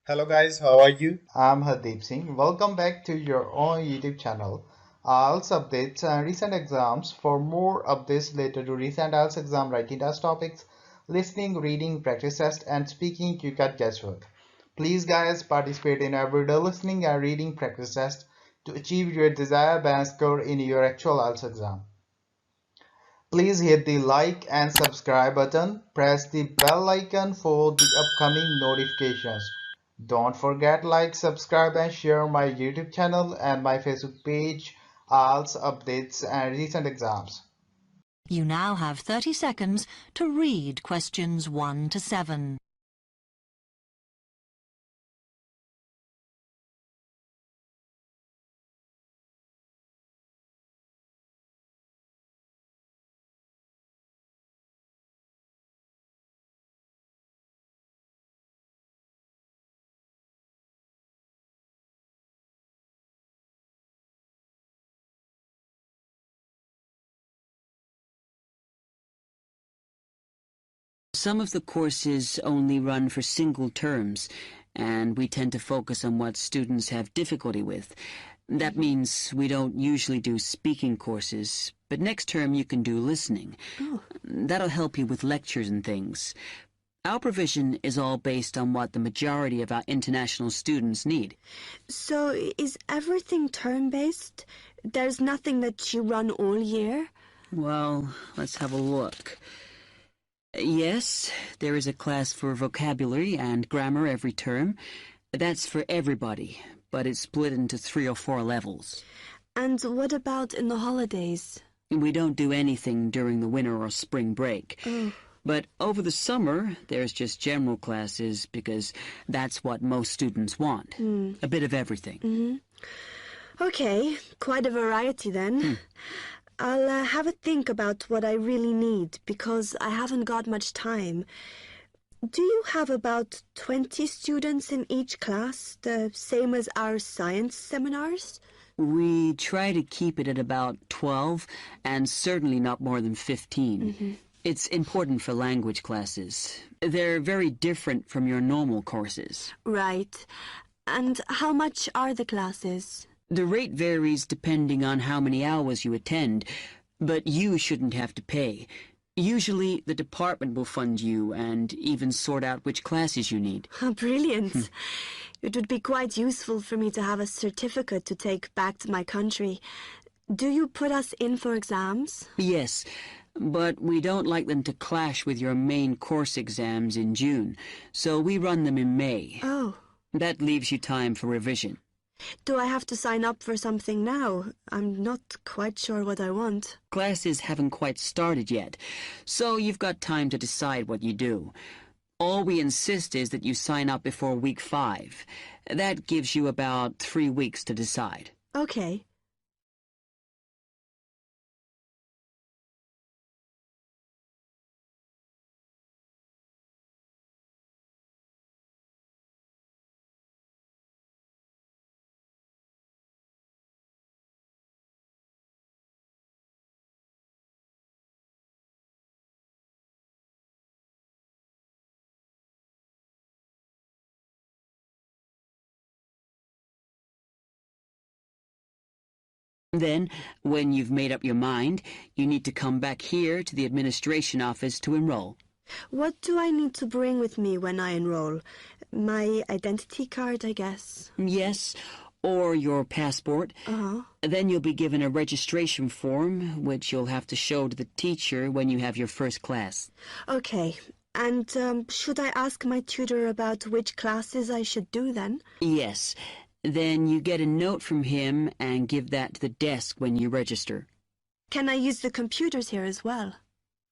Hello guys, how are you? I'm Hardeep Singh. Welcome back to your own YouTube channel. IELTS updates and recent exams. For more updates related to recent IELTS exam writing test topics, listening, reading, practice test, and speaking, you got guesswork. Please, guys, participate in everyday listening and reading practice test to achieve your desired band score in your actual IELTS exam. Please hit the like and subscribe button. Press the bell icon for the upcoming notifications. Don't forget like, subscribe and share my YouTube channel and my Facebook page, IELTS updates and recent exams. You now have 30 seconds to read questions 1 to 7. Some of the courses only run for single terms, and we tend to focus on what students have difficulty with. That means we don't usually do speaking courses, but next term you can do listening. Oh. That'll help you with lectures and things. Our provision is all based on what the majority of our international students need. So is everything term-based? There's nothing that you run all year? Well, let's have a look. Yes, there is a class for vocabulary and grammar every term. That's for everybody, but it's split into 3 or 4 levels. And what about in the holidays? We don't do anything during the winter or spring break. Oh. But over the summer, there's just general classes because that's what most students want. A bit of everything. Okay, quite a variety then. I'll have a think about what I really need because I haven't got much time. Do you have about 20 students in each class, the same as our science seminars? We try to keep it at about 12, and certainly not more than 15. It's important for language classes. They're very different from your normal courses. Right. And how much are the classes? The rate varies depending on how many hours you attend, but you shouldn't have to pay. Usually, the department will fund you and even sort out which classes you need. Brilliant. It would be quite useful for me to have a certificate to take back to my country. Do you put us in for exams? Yes, but we don't like them to clash with your main course exams in June, so we run them in May. Oh. That leaves you time for revision. Do I have to sign up for something now? I'm not quite sure what I want. Classes haven't quite started yet, so you've got time to decide what you do. All we insist is that you sign up before week 5. That gives you about 3 weeks to decide. Okay. Then, when you've made up your mind, you need to come back here to the administration office to enroll. What do I need to bring with me when I enroll? My identity card, I guess. Yes, or your passport. Uh-huh. Then you'll be given a registration form, which you'll have to show to the teacher when you have your first class. Okay. And should I ask my tutor about which classes I should do then? Yes. Then you get a note from him and give that to the desk when you register. Can I use the computers here as well?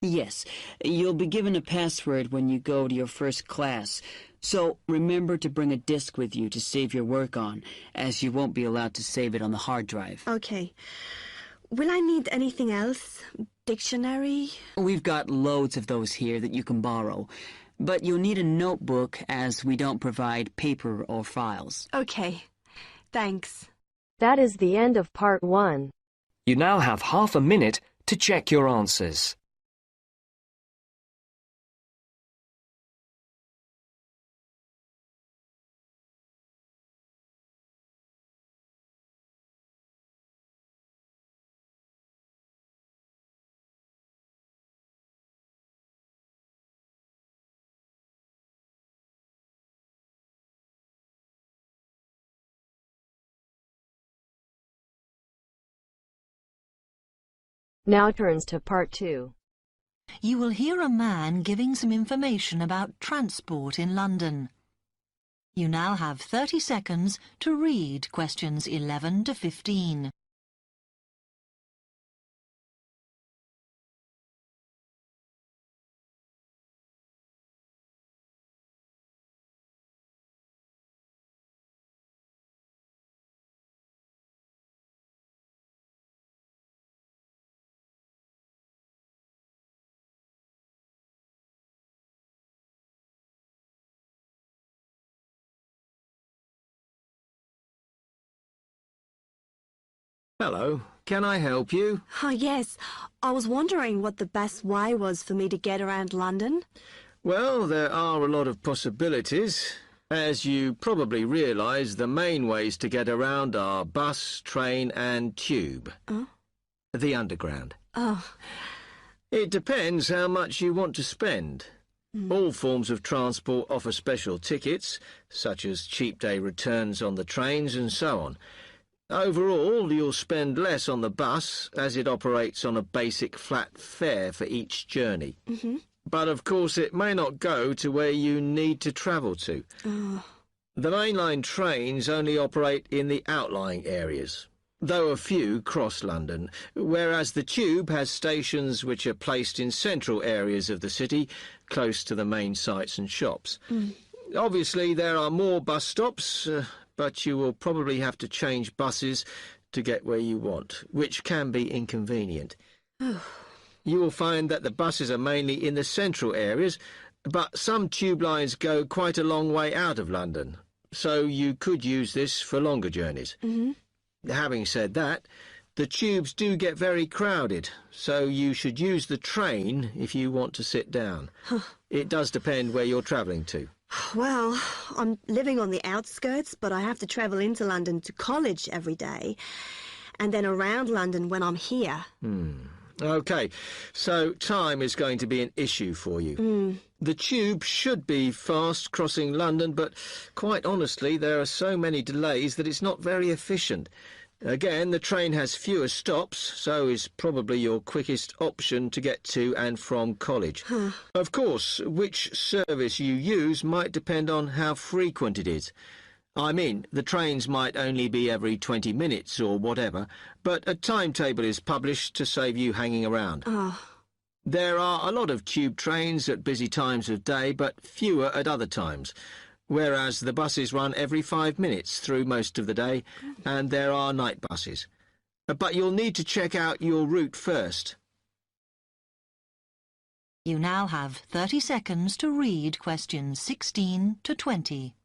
Yes. You'll be given a password when you go to your first class. So remember to bring a disk with you to save your work on, as you won't be allowed to save it on the hard drive. Okay. Will I need anything else? Dictionary? We've got loads of those here that you can borrow. But you'll need a notebook as we don't provide paper or files. Okay. Thanks. That is the end of part 1. You now have half a minute to check your answers. Now turns to Part 2. You will hear a man giving some information about transport in London. You now have 30 seconds to read questions 11 to 15. Hello, can I help you? Oh, yes. I was wondering what the best way was for me to get around London. Well, there are a lot of possibilities. As you probably realise, the main ways to get around are bus, train and tube. Oh? The Underground. Oh. It depends how much you want to spend. All forms of transport offer special tickets, such as cheap day returns on the trains and so on. Overall, you'll spend less on the bus, as it operates on a basic flat fare for each journey. But of course it may not go to where you need to travel to. Oh. The mainline trains only operate in the outlying areas, though a few cross London, whereas the tube has stations which are placed in central areas of the city, close to the main sites and shops. Obviously there are more bus stops, but you will probably have to change buses to get where you want, which can be inconvenient. You will find that the buses are mainly in the central areas, but some tube lines go quite a long way out of London, so you could use this for longer journeys. Having said that, the tubes do get very crowded, so you should use the train if you want to sit down. It does depend where you're travelling to. Well, I'm living on the outskirts, but I have to travel into London to college every day, and then around London when I'm here. OK, so time is going to be an issue for you. The tube should be fast crossing London, but quite honestly, there are so many delays that it's not very efficient. Again, the train has fewer stops, so is probably your quickest option to get to and from college. Of course, which service you use might depend on how frequent it is. I mean, the trains might only be every 20 minutes or whatever, but a timetable is published to save you hanging around. There are a lot of tube trains at busy times of day, but fewer at other times, whereas the buses run every 5 minutes through most of the day, and there are night buses. But you'll need to check out your route first. You now have 30 seconds to read questions 16 to 20.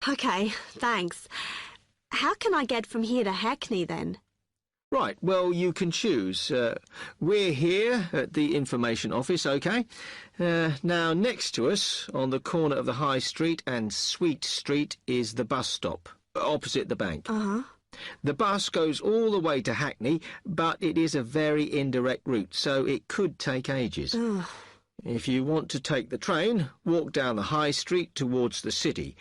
OK, thanks. How can I get from here to Hackney then? Right, well, you can choose. We're here at the information office, OK? Now, next to us, on the corner of the High Street and Sweet Street, is the bus stop, opposite the bank. The bus goes all the way to Hackney, but it is a very indirect route, so it could take ages. If you want to take the train, walk down the High Street towards the city,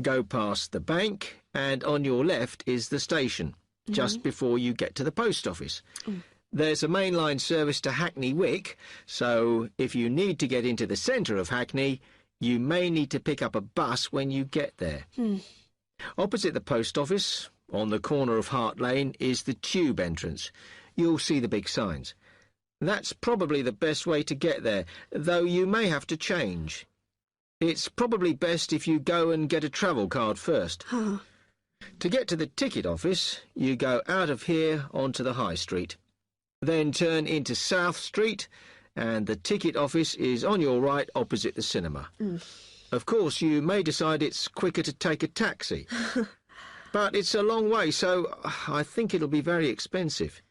go past the bank, and on your left is the station, just before you get to the post office. There's a mainline service to Hackney Wick, so if you need to get into the centre of Hackney, you may need to pick up a bus when you get there. Opposite the post office, on the corner of Hart Lane, is the tube entrance. You'll see the big signs. That's probably the best way to get there, though you may have to change. It's probably best if you go and get a travel card first. To get to the ticket office, you go out of here onto the High Street. Then turn into South Street, and the ticket office is on your right opposite the cinema. Of course, you may decide it's quicker to take a taxi. But it's a long way, so I think it'll be very expensive.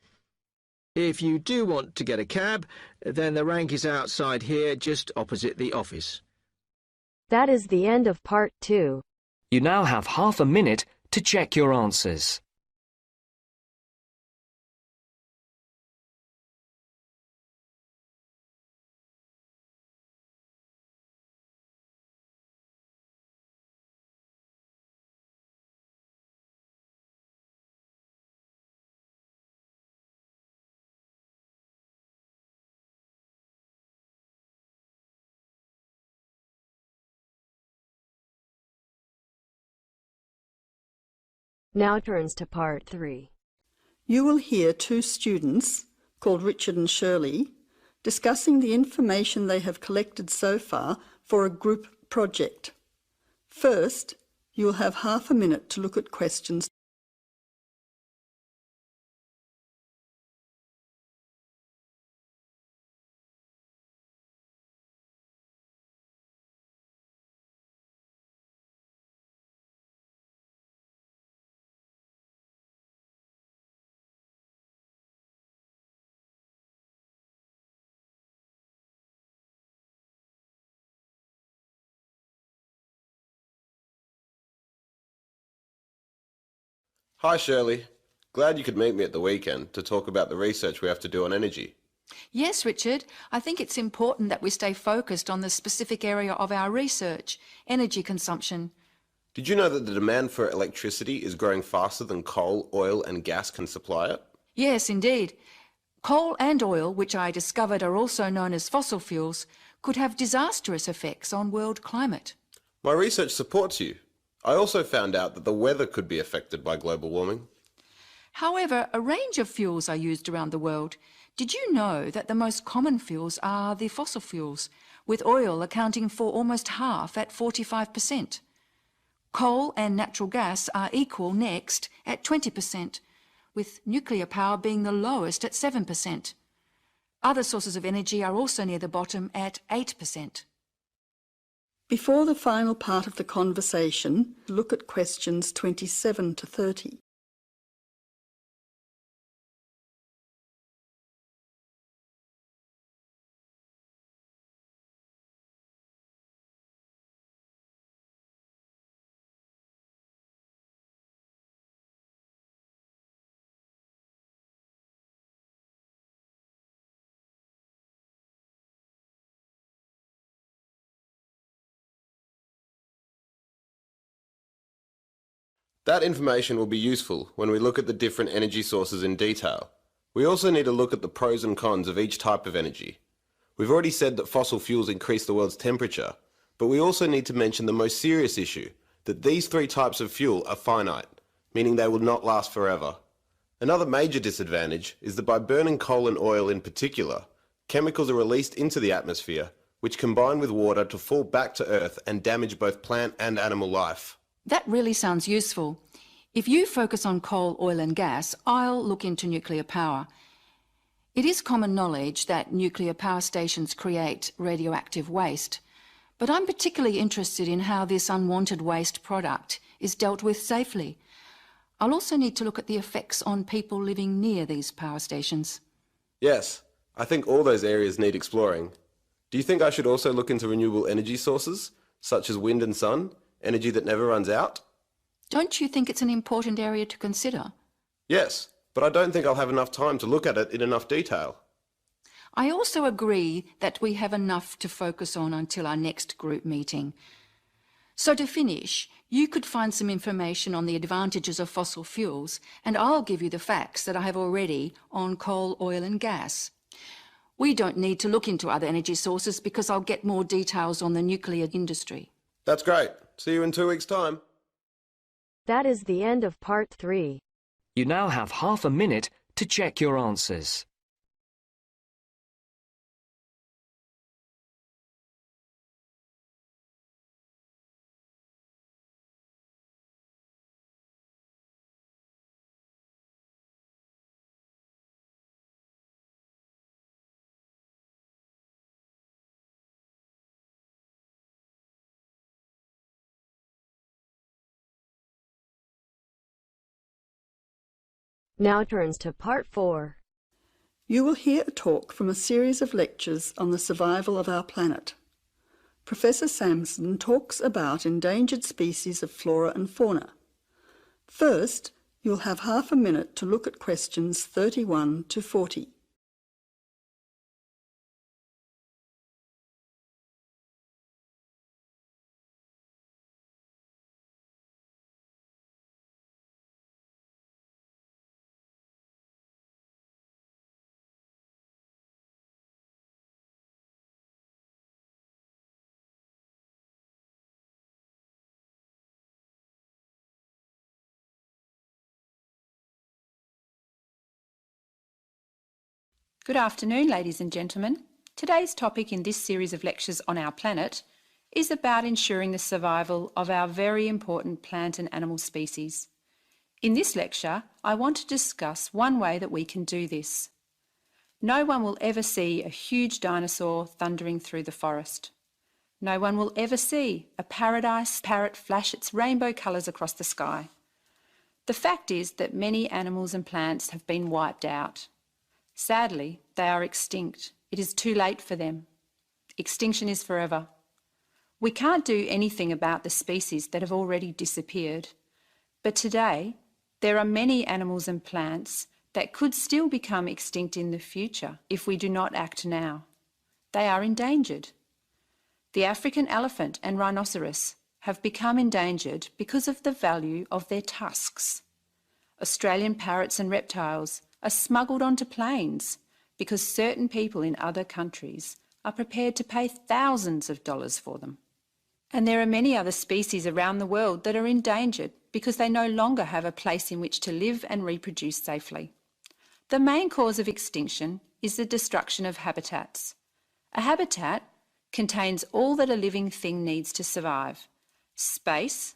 If you do want to get a cab, then the rank is outside here, just opposite the office. That is the end of part 2. You now have half a minute to check your answers. Now turns to part 3. You will hear two students, called Richard and Shirley, discussing the information they have collected so far for a group project. First, you will have half a minute to look at questions. Hi Shirley, glad you could meet me at the weekend to talk about the research we have to do on energy. Yes, Richard, I think it's important that we stay focused on the specific area of our research, energy consumption. Did you know that the demand for electricity is growing faster than coal, oil and gas can supply it? Yes, indeed. Coal and oil, which I discovered are also known as fossil fuels, could have disastrous effects on world climate. My research supports you. I also found out that the weather could be affected by global warming. However, a range of fuels are used around the world. Did you know that the most common fuels are the fossil fuels, with oil accounting for almost half at 45%? Coal and natural gas are equal next at 20%, with nuclear power being the lowest at 7%. Other sources of energy are also near the bottom at 8%. Before the final part of the conversation, look at questions 27 to 30. That information will be useful when we look at the different energy sources in detail. We also need to look at the pros and cons of each type of energy. We've already said that fossil fuels increase the world's temperature, but we also need to mention the most serious issue, that these three types of fuel are finite, meaning they will not last forever. Another major disadvantage is that by burning coal and oil in particular, chemicals are released into the atmosphere, which combine with water to fall back to Earth and damage both plant and animal life. That really sounds useful. If you focus on coal, oil and gas, I'll look into nuclear power. It is common knowledge that nuclear power stations create radioactive waste, but I'm particularly interested in how this unwanted waste product is dealt with safely. I'll also need to look at the effects on people living near these power stations. Yes, I think all those areas need exploring. Do you think I should also look into renewable energy sources, such as wind and sun? Energy that never runs out? Don't you think it's an important area to consider? Yes, but I don't think I'll have enough time to look at it in enough detail. I also agree that we have enough to focus on until our next group meeting. So to finish, you could find some information on the advantages of fossil fuels, and I'll give you the facts that I have already on coal, oil and gas. We don't need to look into other energy sources because I'll get more details on the nuclear industry. That's great. See you in 2 weeks' time. That is the end of part 3. You now have half a minute to check your answers. Now turns to part 4. You will hear a talk from a series of lectures on the survival of our planet. Professor Samson talks about endangered species of flora and fauna. First, you'll have half a minute to look at questions 31 to 40. Good afternoon, ladies and gentlemen. Today's topic in this series of lectures on our planet is about ensuring the survival of our very important plant and animal species. In this lecture, I want to discuss one way that we can do this. No one will ever see a huge dinosaur thundering through the forest. No one will ever see a paradise parrot flash its rainbow colours across the sky. The fact is that many animals and plants have been wiped out. Sadly, they are extinct. It is too late for them. Extinction is forever. We can't do anything about the species that have already disappeared. But today, there are many animals and plants that could still become extinct in the future if we do not act now. They are endangered. The African elephant and rhinoceros have become endangered because of the value of their tusks. Australian parrots and reptiles are smuggled onto planes because certain people in other countries are prepared to pay thousands of dollars for them. And there are many other species around the world that are endangered because they no longer have a place in which to live and reproduce safely. The main cause of extinction is the destruction of habitats. A habitat contains all that a living thing needs to survive: space,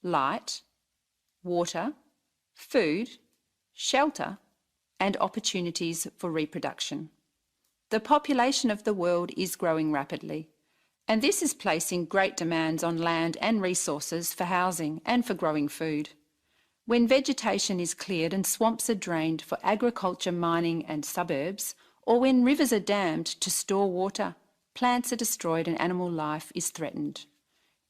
light, water, food, shelter, and opportunities for reproduction. The population of the world is growing rapidly, and this is placing great demands on land and resources for housing and for growing food. When vegetation is cleared and swamps are drained for agriculture, mining and suburbs, or when rivers are dammed to store water, plants are destroyed and animal life is threatened.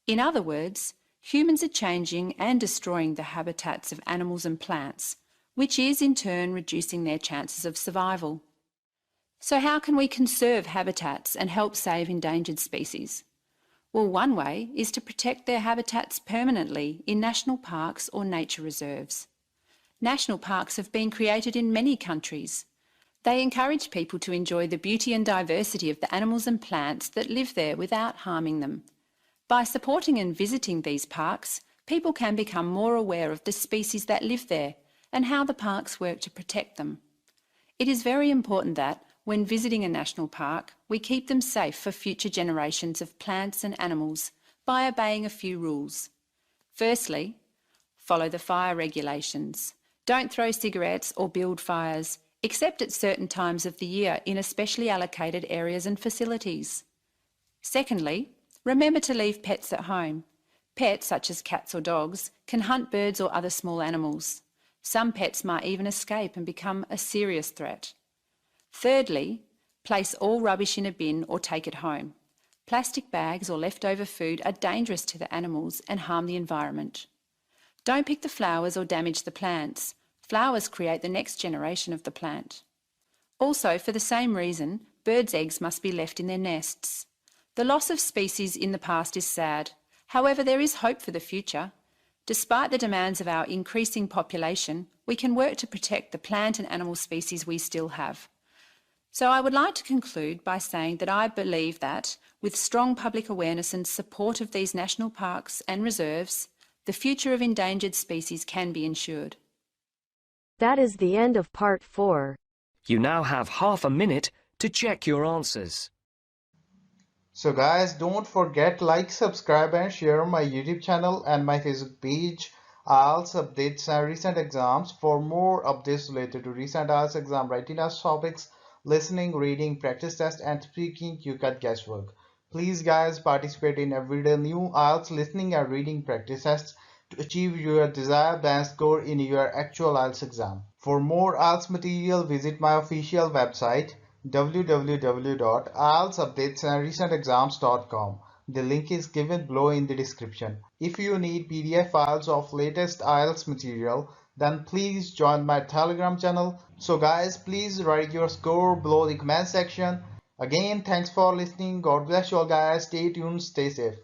In other words, humans are changing and destroying the habitats of animals and plants, which is in turn reducing their chances of survival. So how can we conserve habitats and help save endangered species? Well, one way is to protect their habitats permanently in national parks or nature reserves. National parks have been created in many countries. They encourage people to enjoy the beauty and diversity of the animals and plants that live there without harming them. By supporting and visiting these parks, people can become more aware of the species that live there and how the parks work to protect them. It is very important that, when visiting a national park, we keep them safe for future generations of plants and animals by obeying a few rules. Firstly, follow the fire regulations. Don't throw cigarettes or build fires, except at certain times of the year in especially allocated areas and facilities. Secondly, remember to leave pets at home. Pets, such as cats or dogs, can hunt birds or other small animals. Some pets might even escape and become a serious threat. Thirdly, place all rubbish in a bin or take it home. Plastic bags or leftover food are dangerous to the animals and harm the environment. Don't pick the flowers or damage the plants. Flowers create the next generation of the plant. Also, for the same reason, birds' eggs must be left in their nests. The loss of species in the past is sad. However, there is hope for the future. Despite the demands of our increasing population, we can work to protect the plant and animal species we still have. So I would like to conclude by saying that I believe that, with strong public awareness and support of these national parks and reserves, the future of endangered species can be ensured. That is the end of part 4. You now have half a minute to check your answers. So guys, don't forget like, subscribe and share my YouTube channel and my Facebook page. IELTS updates and recent exams. For more updates related to recent IELTS exam writing test topics, listening, reading, practice test and speaking, you got guesswork. Please guys, participate in everyday new IELTS listening and reading practice tests to achieve your desired band score in your actual IELTS exam. For more IELTS material, visit my official website www.ieltsupdatesandrecentexams.com. The link is given below in the description. If you need PDF files of latest IELTS material, then please join my Telegram channel. So guys, please write your score below the comment section. Again, thanks for listening. God bless you all guys. Stay tuned, stay safe.